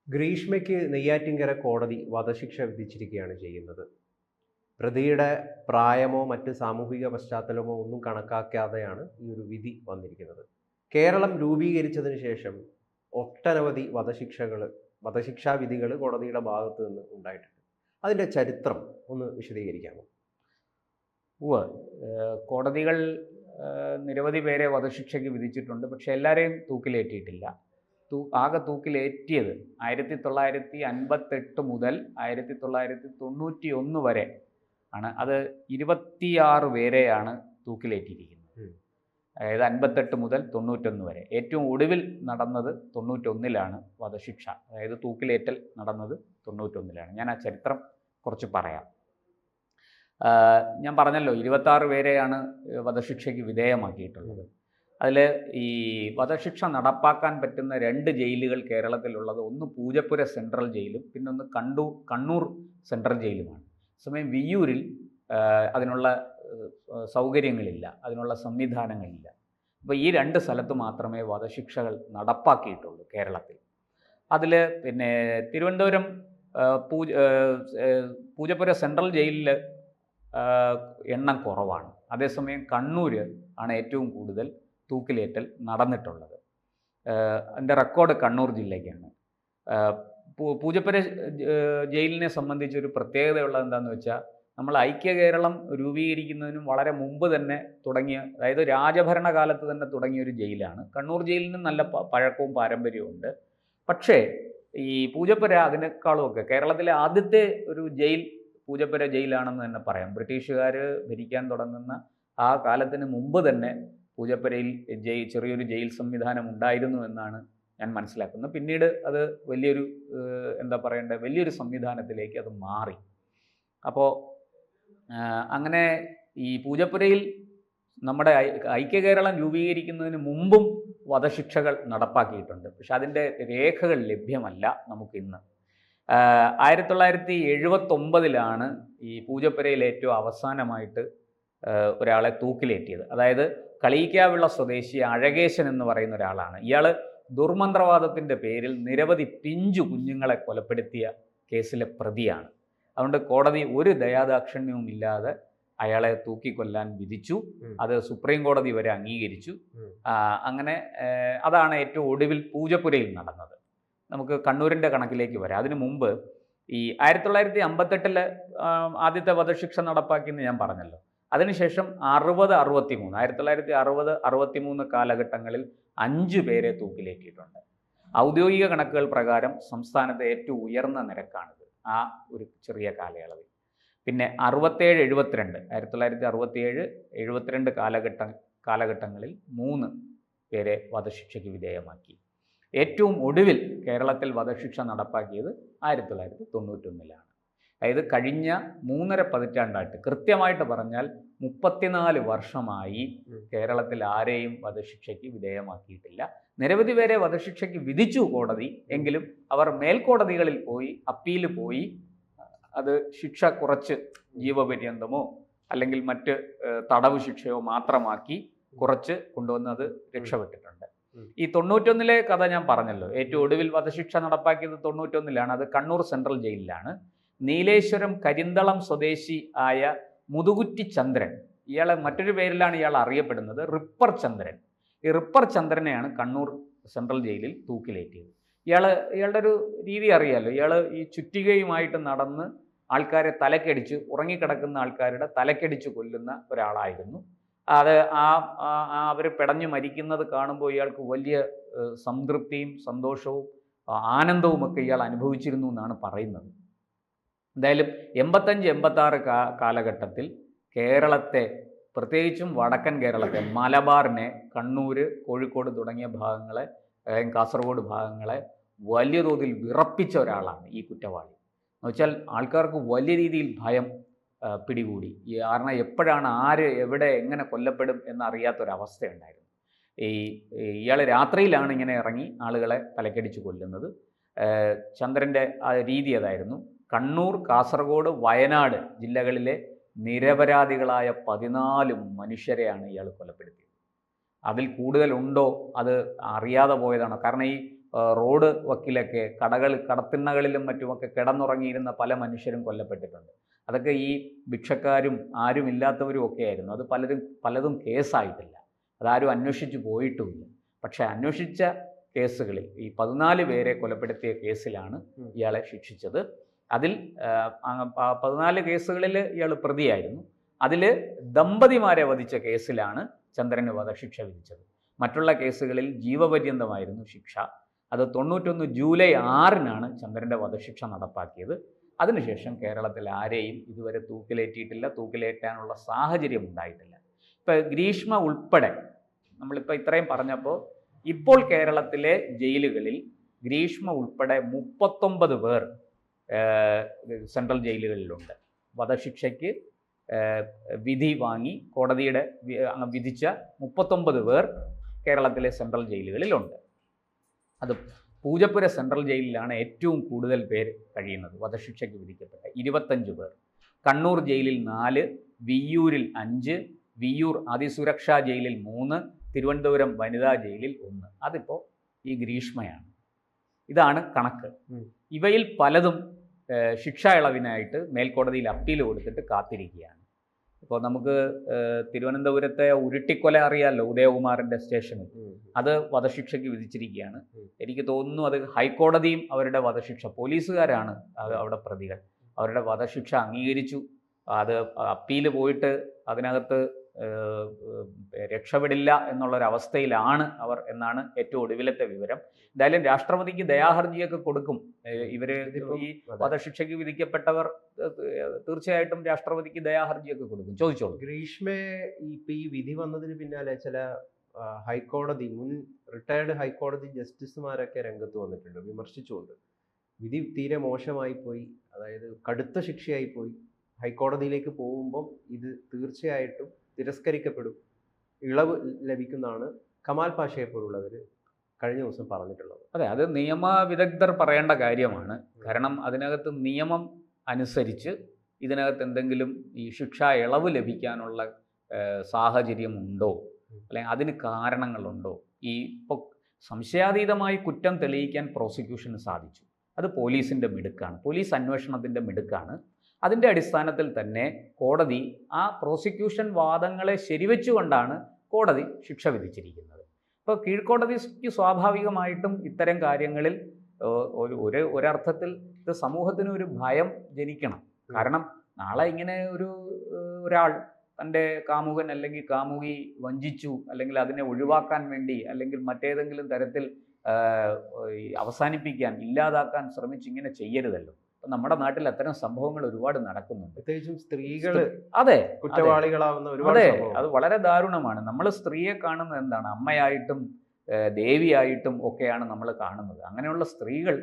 ഗ്രീഷ്മയ്ക്ക് നെയ്യാറ്റിൻകര കോടതി വധശിക്ഷ വിധിച്ചിരിക്കുകയാണ് ചെയ്യുന്നത്. പ്രതിയുടെ പ്രായമോ മറ്റ് സാമൂഹിക പശ്ചാത്തലമോ ഒന്നും കണക്കാക്കാതെയാണ് ഈ ഒരു വിധി വന്നിരിക്കുന്നത്. കേരളം രൂപീകരിച്ചതിന് ശേഷം ഒട്ടനവധി വധശിക്ഷാ വിധികൾ കോടതിയുടെ ഭാഗത്ത് നിന്ന് ഉണ്ടായിട്ടുണ്ട്. അതിൻ്റെ ചരിത്രം ഒന്ന് വിശദീകരിക്കാമോ? ഉവ്വ്. കോടതികൾ നിരവധി പേരെ വധശിക്ഷയ്ക്ക് വിധിച്ചിട്ടുണ്ട്. പക്ഷെ എല്ലാവരെയും തൂക്കിലേറ്റിയിട്ടില്ല. ആകെ തൂക്കിലേറ്റിയത് 1958 മുതൽ 1991 വരെ ആണ്. അത് 26 പേരെയാണ് തൂക്കിലേറ്റിയിരിക്കുന്നത്. അതായത് 58 മുതൽ 91 വരെ. ഏറ്റവും ഒടുവിൽ നടന്നത് 91-ലാണ് വധശിക്ഷ. അതായത് തൂക്കിലേറ്റൽ നടന്നത് 91-ലാണ്. ഞാൻ ആ ചരിത്രം കുറച്ച് പറയാം. ഞാൻ പറഞ്ഞല്ലോ 26 പേരെയാണ് വധശിക്ഷയ്ക്ക് വിധേയമാക്കിയിട്ടുള്ളത്. അതിൽ ഈ വധശിക്ഷ നടപ്പാക്കാൻ പറ്റുന്ന 2 ജയിലുകൾ കേരളത്തിലുള്ളത്, ഒന്ന് പൂജപ്പുര സെൻട്രൽ ജയിലും പിന്നൊന്ന് കണ്ണൂർ സെൻട്രൽ ജയിലുമാണ്. സമയം വിയ്യൂരിൽ അതിനുള്ള സൗകര്യങ്ങളില്ല, അതിനുള്ള സംവിധാനങ്ങളില്ല. അപ്പോൾ ഈ 2 സ്ഥലത്ത് മാത്രമേ വധശിക്ഷകൾ നടപ്പാക്കിയിട്ടുള്ളൂ കേരളത്തിൽ. അതിൽ പിന്നെ തിരുവനന്തപുരം പൂജപ്പുര സെൻട്രൽ ജയിലിൽ എണ്ണം കുറവാണ്. അതേസമയം കണ്ണൂർ ആണ് ഏറ്റവും കൂടുതൽ തൂക്കിലേറ്റൽ നടന്നിട്ടുള്ളത്. അതിൻ്റെ റെക്കോർഡ് കണ്ണൂർ ജില്ലയ്ക്കാണ്. പൂജപ്പുര ജയിലിനെ സംബന്ധിച്ചൊരു പ്രത്യേകതയുള്ളത് എന്താണെന്ന് വെച്ചാൽ, നമ്മൾ ഐക്യ കേരളം രൂപീകരിക്കുന്നതിനും വളരെ മുമ്പ് തന്നെ തുടങ്ങിയ, അതായത് രാജഭരണകാലത്ത് തന്നെ തുടങ്ങിയ ഒരു ജയിലാണ്. കണ്ണൂർ ജയിലിന് നല്ല പഴക്കവും പാരമ്പര്യവും ഉണ്ട്. പക്ഷേ ഈ പൂജപ്പുര അതിനേക്കാളുമൊക്കെ കേരളത്തിലെ ആദ്യത്തെ ഒരു ജയിൽ പൂജപ്പുര ജയിലാണെന്ന് തന്നെ പറയാം. ബ്രിട്ടീഷുകാർ ഭരിക്കാൻ തുടങ്ങുന്ന ആ കാലത്തിന് മുമ്പ് തന്നെ പൂജപ്പുരയിൽ ചെറിയൊരു ജയിൽ സംവിധാനം ഉണ്ടായിരുന്നു എന്നാണ് ഞാൻ മനസ്സിലാക്കുന്നത്. പിന്നീട് അത് വലിയൊരു വലിയൊരു സംവിധാനത്തിലേക്ക് അത് മാറി. അപ്പോൾ അങ്ങനെ ഈ പൂജപ്പുരയിൽ നമ്മുടെ ഐക്യ കേരളം രൂപീകരിക്കുന്നതിന് മുമ്പും വധശിക്ഷകൾ നടപ്പാക്കിയിട്ടുണ്ട്. പക്ഷെ അതിൻ്റെ രേഖകൾ ലഭ്യമല്ല നമുക്കിന്ന്. 1979-ലാണ് ഈ പൂജപ്പുരയിൽ ഏറ്റവും അവസാനമായിട്ട് ഒരാളെ തൂക്കിലേറ്റിയത്. അതായത് കളിയിക്കാവിള സ്വദേശി അഴകേശൻ എന്ന് പറയുന്ന ഒരാളാണ്. ഇയാൾ ദുർമന്ത്രവാദത്തിൻ്റെ പേരിൽ നിരവധി പിഞ്ചു കുഞ്ഞുങ്ങളെ കൊലപ്പെടുത്തിയ കേസിലെ പ്രതിയാണ്. അതുകൊണ്ട് കോടതി ഒരു ദയാദാക്ഷിണ്യവും ഇല്ലാതെ അയാളെ തൂക്കിക്കൊല്ലാൻ വിധിച്ചു. അത് സുപ്രീം കോടതി വരെ അംഗീകരിച്ചു. അങ്ങനെ അതാണ് ഏറ്റവും ഒടുവിൽ പൂജപ്പുരയിൽ നടന്നത്. നമുക്ക് കണ്ണൂരിൻ്റെ കണക്കിലേക്ക് വരാം. അതിനു മുമ്പ് ഈ 1958 ആദ്യത്തെ വധശിക്ഷ നടപ്പാക്കിയെന്ന് ഞാൻ പറഞ്ഞല്ലോ. അതിനുശേഷം 1960-63 കാലഘട്ടങ്ങളിൽ 5 പേരെ തൂക്കിലേറ്റിയിട്ടുണ്ട്. ഔദ്യോഗിക കണക്കുകൾ പ്രകാരം സംസ്ഥാനത്തെ ഏറ്റവും ഉയർന്ന നിരക്കാണിത് ആ ഒരു ചെറിയ കാലയളവിൽ. പിന്നെ 1967 കാലഘട്ടങ്ങളിൽ 3 പേരെ വധശിക്ഷയ്ക്ക് വിധേയമാക്കി. ഏറ്റവും ഒടുവിൽ കേരളത്തിൽ വധശിക്ഷ നടപ്പാക്കിയത് 1991-ലാണ്. അതായത് കഴിഞ്ഞ 3.5 പതിറ്റാണ്ടായിട്ട്, കൃത്യമായിട്ട് പറഞ്ഞാൽ 34 വർഷമായി കേരളത്തിൽ ആരെയും വധശിക്ഷയ്ക്ക് വിധേയമാക്കിയിട്ടില്ല. നിരവധി പേരെ വധശിക്ഷയ്ക്ക് വിധിച്ചു കോടതി. എങ്കിലും അവർ മേൽക്കോടതികളിൽ പോയി അപ്പീൽ പോയി അത് ശിക്ഷ കുറച്ച് ജീവപര്യന്തമോ അല്ലെങ്കിൽ മറ്റ് തടവ് ശിക്ഷയോ മാത്രമാക്കി കുറച്ച് കൊണ്ടുവന്നത് രക്ഷപ്പെട്ടിട്ടുണ്ട്. ഈ 91-ലെ കഥ ഞാൻ പറഞ്ഞല്ലോ. ഏറ്റവും ഒടുവിൽ വധശിക്ഷ നടപ്പാക്കിയത് 91-ലാണ്. അത് കണ്ണൂർ സെൻട്രൽ ജയിലിലാണ്. നീലേശ്വരം കരിന്തളം സ്വദേശി ആയ മുതുകുറ്റി ചന്ദ്രൻ, ഇയാളെ മറ്റൊരു പേരിലാണ് ഇയാൾ അറിയപ്പെടുന്നത്, റിപ്പർ ചന്ദ്രൻ. ഈ റിപ്പർ ചന്ദ്രനെയാണ് കണ്ണൂർ സെൻട്രൽ ജയിലിൽ തൂക്കിലേറ്റിയത്. ഇയാളുടെ ഒരു രീതി അറിയാമല്ലോ. ഇയാൾ ഈ ചുറ്റികയുമായിട്ട് നടന്ന് ആൾക്കാരെ തലക്കടിച്ച്, ഉറങ്ങിക്കിടക്കുന്ന ആൾക്കാരുടെ തലക്കടിച്ച് കൊല്ലുന്ന ഒരാളായിരുന്നു. അത് അവർ പിടഞ്ഞു മരിക്കുന്നത് കാണുമ്പോൾ ഇയാൾക്ക് വലിയ സംതൃപ്തിയും സന്തോഷവും ആനന്ദവുമൊക്കെ ഇയാൾ അനുഭവിച്ചിരുന്നു എന്നാണ് പറയുന്നത്. എന്തായാലും 85-86 കാലഘട്ടത്തിൽ കേരളത്തെ, പ്രത്യേകിച്ചും വടക്കൻ കേരളത്തെ, മലബാറിനെ, കണ്ണൂർ, കോഴിക്കോട് തുടങ്ങിയ ഭാഗങ്ങളെ, കാസർഗോഡ് ഭാഗങ്ങളെ വലിയ തോതിൽ വിറപ്പിച്ച ഒരാളാണ് ഈ കുറ്റവാളി. എന്നുവെച്ചാൽ ആൾക്കാർക്ക് വലിയ രീതിയിൽ ഭയം പിടികൂടി. കാരണം എപ്പോഴാണ് ആര് എവിടെ എങ്ങനെ കൊല്ലപ്പെടും എന്നറിയാത്തൊരവസ്ഥയുണ്ടായിരുന്നു. ഇയാൾ രാത്രിയിലാണ് ഇങ്ങനെ ഇറങ്ങി ആളുകളെ തലക്കടിച്ച് കൊല്ലുന്നത്. ചന്ദ്രൻ്റെ ആ രീതി അതായിരുന്നു. കണ്ണൂർ, കാസർഗോഡ്, വയനാട് ജില്ലകളിലെ നിരപരാധികളായ 14 മനുഷ്യരെയാണ് ഇയാൾ കൊലപ്പെടുത്തിയത്. അതിൽ കൂടുതലുണ്ടോ അത് അറിയാതെ പോയതാണോ? കാരണം ഈ റോഡ് വക്കിലൊക്കെ കടത്തിണ്ണകളിലും മറ്റുമൊക്കെ കിടന്നുറങ്ങിയിരുന്ന പല മനുഷ്യരും കൊല്ലപ്പെട്ടിട്ടുണ്ട്. അതൊക്കെ ഈ ഭിക്ഷക്കാരും ആരും ഇല്ലാത്തവരും ഒക്കെ ആയിരുന്നു. അത് പലതും കേസായിട്ടില്ല, അതാരും അന്വേഷിച്ച് പോയിട്ടുമില്ല. പക്ഷേ അന്വേഷിച്ച കേസുകളിൽ ഈ 14 പേരെ കൊലപ്പെടുത്തിയ കേസിലാണ് ഇയാളെ ശിക്ഷിച്ചത്. അതിൽ 14 കേസുകളിൽ ഇയാൾ പ്രതിയായിരുന്നു. അതിൽ ദമ്പതിമാരെ വധിച്ച കേസിലാണ് ചന്ദ്രന് വധശിക്ഷ വിധിച്ചത്. മറ്റുള്ള കേസുകളിൽ ജീവപര്യന്തമായിരുന്നു ശിക്ഷ. അത് 91 ജൂലൈ 6-നാണ് ചന്ദ്രൻ്റെ വധശിക്ഷ നടപ്പാക്കിയത്. അതിനുശേഷം കേരളത്തിൽ ആരെയും ഇതുവരെ തൂക്കിലേറ്റിയിട്ടില്ല, തൂക്കിലേറ്റാനുള്ള സാഹചര്യം ഉണ്ടായിട്ടില്ല. ഇപ്പോൾ ഗ്രീഷ്മ ഉൾപ്പെടെ നമ്മളിപ്പോൾ ഇത്രയും പറഞ്ഞപ്പോൾ ഇപ്പോൾ കേരളത്തിലെ ജയിലുകളിൽ ഗ്രീഷ്മ ഉൾപ്പെടെ 39 പേർ സെൻട്രൽ ജയിലുകളിലുണ്ട്. വധശിക്ഷയ്ക്ക് വിധി വാങ്ങി കോടതിയുടെ വിധിച്ച 39 പേർ കേരളത്തിലെ സെൻട്രൽ ജയിലുകളിലുണ്ട്. അത് പൂജപ്പുര സെൻട്രൽ ജയിലിലാണ് ഏറ്റവും കൂടുതൽ പേര് കഴിയുന്നത്, വധശിക്ഷയ്ക്ക് വിധിക്കപ്പെട്ട 25 പേർ. കണ്ണൂർ ജയിലിൽ 4, വിയ്യൂരിൽ 5, വിയ്യൂർ അതിസുരക്ഷാ ജയിലിൽ 3, തിരുവനന്തപുരം വനിതാ ജയിലിൽ 1. അതിപ്പോൾ ഈ ഗ്രീഷ്മയാണ്. ഇതാണ് കണക്ക്. ഇവയിൽ പലതും ശിക്ഷാ ഇളവിനായിട്ട് മേൽക്കോടതിയിൽ അപ്പീൽ കൊടുത്തിട്ട് കാത്തിരിക്കുകയാണ്. ഇപ്പോൾ നമുക്ക് തിരുവനന്തപുരത്തെ ഉരുട്ടിക്കൊല അറിയാമല്ലോ, ഉദയകുമാറിൻ്റെ സ്റ്റേഷനിൽ, അത് വധശിക്ഷയ്ക്ക് വിധിച്ചിരിക്കുകയാണ്. എനിക്ക് തോന്നുന്നു അത് ഹൈക്കോടതിയും അവരുടെ വധശിക്ഷ, പോലീസുകാരാണ് അവിടെ പ്രതികൾ, അവരുടെ വധശിക്ഷ അംഗീകരിച്ചു. അത് അപ്പീൽ പോയിട്ട് അതിനകത്ത് രക്ഷപ്പെടില്ല എന്നുള്ളൊരവസ്ഥയിലാണ് അവർ എന്നാണ് ഏറ്റവും ഒടുവിലത്തെ വിവരം. എന്തായാലും രാഷ്ട്രപതിക്ക് ദയാഹർജിയൊക്കെ കൊടുക്കും. ഇവർ ഈ വധശിക്ഷയ്ക്ക് വിധിക്കപ്പെട്ടവർ തീർച്ചയായിട്ടും രാഷ്ട്രപതിക്ക് ദയാഹർജിയൊക്കെ കൊടുക്കും. ചോദിച്ചോളൂ. ഗ്രീഷ്മയെ ഈ വിധി വന്നതിന് പിന്നാലെ ചില ഹൈക്കോടതി മുൻ റിട്ടയർഡ് ഹൈക്കോടതി ജസ്റ്റിസുമാരൊക്കെ രംഗത്ത് വന്നിട്ടുണ്ട് വിമർശിച്ചുകൊണ്ട്. വിധി തീരെ മോശമായി പോയി, അതായത് കടുത്ത ശിക്ഷയായി പോയി, ഹൈക്കോടതിയിലേക്ക് പോകുമ്പം ഇത് തീർച്ചയായിട്ടും തിരസ്കരിക്കപ്പെടും, ഇളവ് ലഭിക്കുന്നതാണ് കമാൽ പാഷയെ പോലുള്ളവർ കഴിഞ്ഞ ദിവസം പറഞ്ഞിട്ടുള്ളത്. അതെ, അത് നിയമ വിദഗ്ധർ പറയേണ്ട കാര്യമാണ്. കാരണം അതിനകത്ത് നിയമം അനുസരിച്ച് ഇതിനകത്ത് എന്തെങ്കിലും ഈ ശിക്ഷാ ഇളവ് ലഭിക്കാനുള്ള സാഹചര്യമുണ്ടോ, അല്ലെങ്കിൽ അതിന് കാരണങ്ങളുണ്ടോ? ഇപ്പോൾ സംശയാതീതമായി കുറ്റം തെളിയിക്കാൻ പ്രോസിക്യൂഷന് സാധിച്ചു. അത് പോലീസിൻ്റെ മിടുക്കാണ്, പോലീസ് അന്വേഷണത്തിൻ്റെ മിടുക്കാണ്. അതിൻ്റെ അടിസ്ഥാനത്തിൽ തന്നെ കോടതി ആ പ്രോസിക്യൂഷൻ വാദങ്ങളെ ശരിവെച്ചുകൊണ്ടാണ് കോടതി ശിക്ഷ വിധിച്ചിരിക്കുന്നത്. ഇപ്പോൾ കീഴ്ക്കോടതിക്ക് സ്വാഭാവികമായിട്ടും ഇത്തരം കാര്യങ്ങളിൽ ഒരർത്ഥത്തിൽ ഇത് സമൂഹത്തിന് ഒരു ഭയം ജനിക്കണം. കാരണം നാളെ ഇങ്ങനെ ഒരാൾ തൻ്റെ കാമുകൻ അല്ലെങ്കിൽ കാമുകി വഞ്ചിച്ചു, അല്ലെങ്കിൽ അതിനെ ഒഴിവാക്കാൻ വേണ്ടി, അല്ലെങ്കിൽ മറ്റേതെങ്കിലും തരത്തിൽ അവസാനിപ്പിക്കാൻ, ഇല്ലാതാക്കാൻ ശ്രമിച്ച് ഇങ്ങനെ ചെയ്യരുതല്ലോ. നമ്മുടെ നാട്ടിൽ അത്തരം സംഭവങ്ങൾ ഒരുപാട് നടക്കുന്നുണ്ട്, പ്രത്യേകിച്ചും സ്ത്രീകൾ അതെ കുറ്റവാളികളാവുന്ന ഒരുപാട്. അതെ, അത് വളരെ ദാരുണമാണ്. നമ്മൾ സ്ത്രീയെ കാണുന്നത് എന്താണ്? അമ്മയായിട്ടും ദേവിയായിട്ടും ഒക്കെയാണ് നമ്മൾ കാണുന്നത്. അങ്ങനെയുള്ള സ്ത്രീകൾ,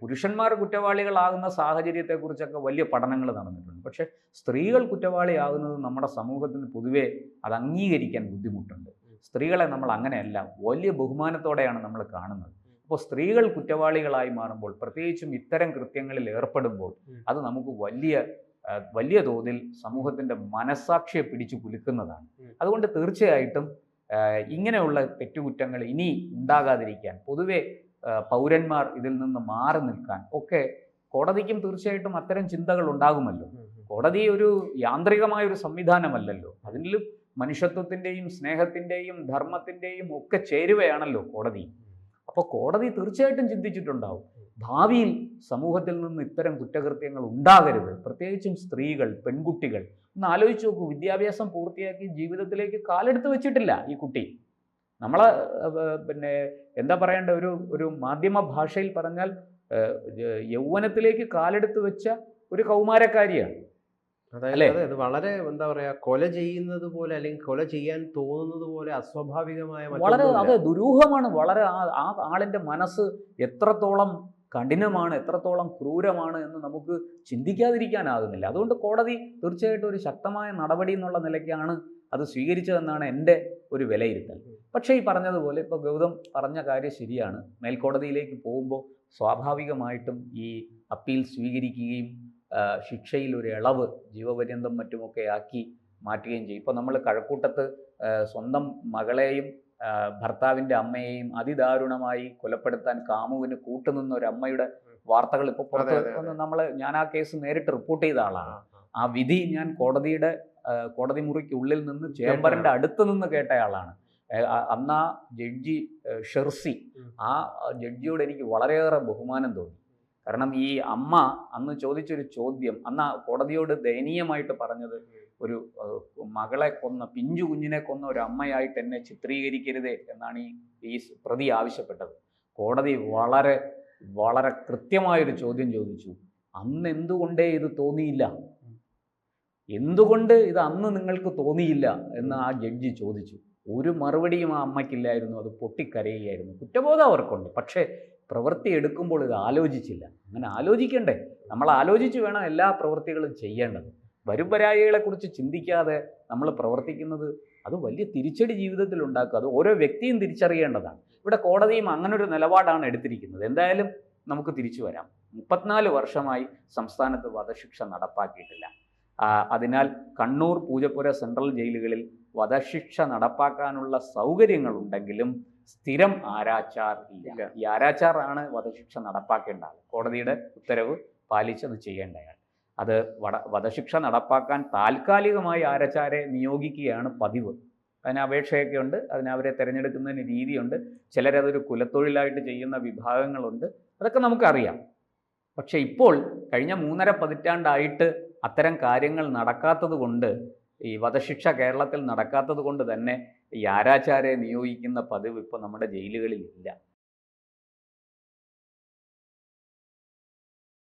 പുരുഷന്മാർ കുറ്റവാളികളാകുന്ന സാഹചര്യത്തെക്കുറിച്ചൊക്കെ വലിയ പഠനങ്ങൾ നടന്നിട്ടുണ്ട്. പക്ഷേ സ്ത്രീകൾ കുറ്റവാളിയാകുന്നത് നമ്മുടെ സമൂഹത്തിന് പൊതുവെ അത് അംഗീകരിക്കാൻ ബുദ്ധിമുട്ടുണ്ട്. സ്ത്രീകളെ നമ്മൾ അങ്ങനെയല്ല, വലിയ ബഹുമാനത്തോടെയാണ് നമ്മൾ കാണുന്നത്. അപ്പോൾ സ്ത്രീകൾ കുറ്റവാളികളായി മാറുമ്പോൾ, പ്രത്യേകിച്ചും ഇത്തരം കൃത്യങ്ങളിൽ ഏർപ്പെടുമ്പോൾ, അത് നമുക്ക് വലിയ തോതിൽ സമൂഹത്തിൻ്റെ മനസ്സാക്ഷിയെ പിടിച്ചു കുലുക്കുന്നതാണ്. അതുകൊണ്ട് തീർച്ചയായിട്ടും ഇങ്ങനെയുള്ള തെറ്റുകുറ്റങ്ങൾ ഇനി ഉണ്ടാകാതിരിക്കാൻ, പൊതുവെ പൗരന്മാർ ഇതിൽ നിന്ന് മാറി നിൽക്കാൻ ഒക്കെ കോടതിക്കും തീർച്ചയായിട്ടും അത്തരം ചിന്തകൾ ഉണ്ടാകുമല്ലോ. കോടതി ഒരു യാന്ത്രികമായൊരു സംവിധാനമല്ലല്ലോ, അതിലും മനുഷ്യത്വത്തിൻ്റെയും സ്നേഹത്തിൻ്റെയും ധർമ്മത്തിൻ്റെയും ഒക്കെ ചേരുവയാണല്ലോ കോടതി. അപ്പോൾ കോടതി തീർച്ചയായിട്ടും ചിന്തിച്ചിട്ടുണ്ടാവും, ഭാവിയിൽ സമൂഹത്തിൽ നിന്ന് ഇത്തരം കുറ്റകൃത്യങ്ങൾ ഉണ്ടാകരുത്. പ്രത്യേകിച്ചും സ്ത്രീകൾ, പെൺകുട്ടികൾ. ഒന്ന് ആലോചിച്ച് നോക്കൂ, വിദ്യാഭ്യാസം പൂർത്തിയാക്കി ജീവിതത്തിലേക്ക് കാലെടുത്ത് വെച്ചിട്ടില്ല ഈ കുട്ടി. നമ്മളെ എന്താ പറയേണ്ട, ഒരു മാധ്യമ ഭാഷയിൽ പറഞ്ഞാൽ യൗവനത്തിലേക്ക് കാലെടുത്ത് വെച്ച ഒരു കൗമാരക്കാരിയാണ്. അതായത് വളരെ എന്താ പറയാ, കൊല ചെയ്യുന്നത് പോലെ അല്ലെങ്കിൽ കൊല ചെയ്യാൻ തോന്നുന്നത് പോലെ അസ്വാഭാവികമായ വളരെ അതെ ദുരൂഹമാണ്. വളരെ ആ ആളിൻ്റെ മനസ്സ് എത്രത്തോളം കഠിനമാണ്, എത്രത്തോളം ക്രൂരമാണ് എന്ന് നമുക്ക് ചിന്തിക്കാതിരിക്കാനാകുന്നില്ല. അതുകൊണ്ട് കോടതി തീർച്ചയായിട്ടും ഒരു ശക്തമായ നടപടി എന്നുള്ള നിലയ്ക്കാണ് അത് സ്വീകരിച്ചതെന്നാണ് എൻ്റെ ഒരു വിലയിരുത്തൽ. പക്ഷേ ഈ പറഞ്ഞതുപോലെ ഇപ്പോൾ ഗൗതം പറഞ്ഞ കാര്യം ശരിയാണ്. മേൽക്കോടതിയിലേക്ക് പോകുമ്പോൾ സ്വാഭാവികമായിട്ടും ഈ അപ്പീൽ സ്വീകരിക്കുകയും ശിക്ഷയിൽ ഒരു ഇളവ് ജീവപര്യന്തം മറ്റുമൊക്കെ ആക്കി മാറ്റുകയും ചെയ്യും. ഇപ്പോൾ നമ്മൾ കഴക്കൂട്ടത്ത് സ്വന്തം മകളെയും ഭർത്താവിൻ്റെ അമ്മയെയും അതിദാരുണമായി കൊലപ്പെടുത്താൻ കാമുവിന് കൂട്ടുനിന്ന ഒരു അമ്മയുടെ വാർത്തകൾ ഇപ്പോൾ പുറത്ത് വന്ന് ഞാൻ ആ കേസ് നേരിട്ട് റിപ്പോർട്ട് ചെയ്ത ആളാണ്. ആ വിധി ഞാൻ കോടതി മുറിക്കുള്ളിൽ നിന്ന് ചേംബറിൻ്റെ അടുത്ത് നിന്ന് കേട്ടയാളാണ്. അന്ന് ആ ജഡ്ജി ഷെർസി, ആ ജഡ്ജിയോട് എനിക്ക് വളരെയേറെ ബഹുമാനം തോന്നി. കാരണം ഈ അമ്മ അന്ന് ചോദിച്ചൊരു ചോദ്യം, അന്ന് ആ കോടതിയോട് ദയനീയമായിട്ട് പറഞ്ഞത്, ഒരു മകളെ കൊന്ന, പിഞ്ചു കുഞ്ഞിനെ കൊന്ന ഒരു അമ്മയായിട്ട് എന്നെ ചിത്രീകരിക്കരുതേ എന്നാണ് ഈ പ്രതി ആവശ്യപ്പെട്ടത്. കോടതി വളരെ വളരെ കൃത്യമായൊരു ചോദ്യം ചോദിച്ചു. അന്ന് എന്തുകൊണ്ടേ ഇത് തോന്നിയില്ല, എന്തുകൊണ്ട് ഇത് അന്ന് നിങ്ങൾക്ക് തോന്നിയില്ല എന്ന് ആ ജഡ്ജി ചോദിച്ചു. ഒരു മറുപടിയും ആ അമ്മയ്ക്കില്ലായിരുന്നു. അത് പൊട്ടിക്കരയുകയായിരുന്നു. കുറ്റബോധം അവർക്കുണ്ട്, പക്ഷേ പ്രവൃത്തി എടുക്കുമ്പോൾ ഇത് ആലോചിച്ചില്ല. അങ്ങനെ ആലോചിക്കണ്ടേ? നമ്മൾ ആലോചിച്ച് വേണം എല്ലാ പ്രവൃത്തികളും ചെയ്യേണ്ടത്. വരുംപരായികളെക്കുറിച്ച് ചിന്തിക്കാതെ നമ്മൾ പ്രവർത്തിക്കുന്നത് അത് വലിയ തിരിച്ചടി ജീവിതത്തിൽ ഉണ്ടാക്കുക. അത് ഓരോ വ്യക്തിയും തിരിച്ചറിയേണ്ടതാണ്. ഇവിടെ കോടതിയും അങ്ങനൊരു നിലപാടാണ് എടുത്തിരിക്കുന്നത്. എന്തായാലും നമുക്ക് തിരിച്ചു വരാം. 34 വർഷമായി സംസ്ഥാനത്ത് വധശിക്ഷ നടപ്പാക്കിയിട്ടില്ല. അതിനാൽ കണ്ണൂർ, പൂജപ്പുര സെൻട്രൽ ജയിലുകളിൽ വധശിക്ഷ നടപ്പാക്കാനുള്ള സൗകര്യങ്ങളുണ്ടെങ്കിലും സ്ഥിരം ആരാച്ചാർ ഇല്ല. ഈ ആരാച്ചാറാണ് വധശിക്ഷ നടപ്പാക്കേണ്ട ആൾ. കോടതിയുടെ ഉത്തരവ് പാലിച്ചത് ചെയ്യേണ്ടയാൾ. അത് വധശിക്ഷ നടപ്പാക്കാൻ താൽക്കാലികമായി ആരാച്ചാരെ നിയോഗിക്കുകയാണ് പതിവ്. അതിന് അപേക്ഷയൊക്കെ ഉണ്ട്, അവരെ തിരഞ്ഞെടുക്കുന്നതിന് രീതിയുണ്ട്. ചിലരതൊരു കുലത്തൊഴിലായിട്ട് ചെയ്യുന്ന വിഭാഗങ്ങളുണ്ട്. അതൊക്കെ നമുക്കറിയാം. പക്ഷേ ഇപ്പോൾ കഴിഞ്ഞ 3.5 പതിറ്റാണ്ടായിട്ട് അത്തരം കാര്യങ്ങൾ നടക്കാത്തത് കൊണ്ട്, ഈ വധശിക്ഷ കേരളത്തിൽ നടക്കാത്തത് കൊണ്ട് തന്നെ ഈ ആരാച്ചാരെ നിയോഗിക്കുന്ന പതിവ് ഇപ്പോൾ നമ്മുടെ ജയിലുകളിൽ ഇല്ല.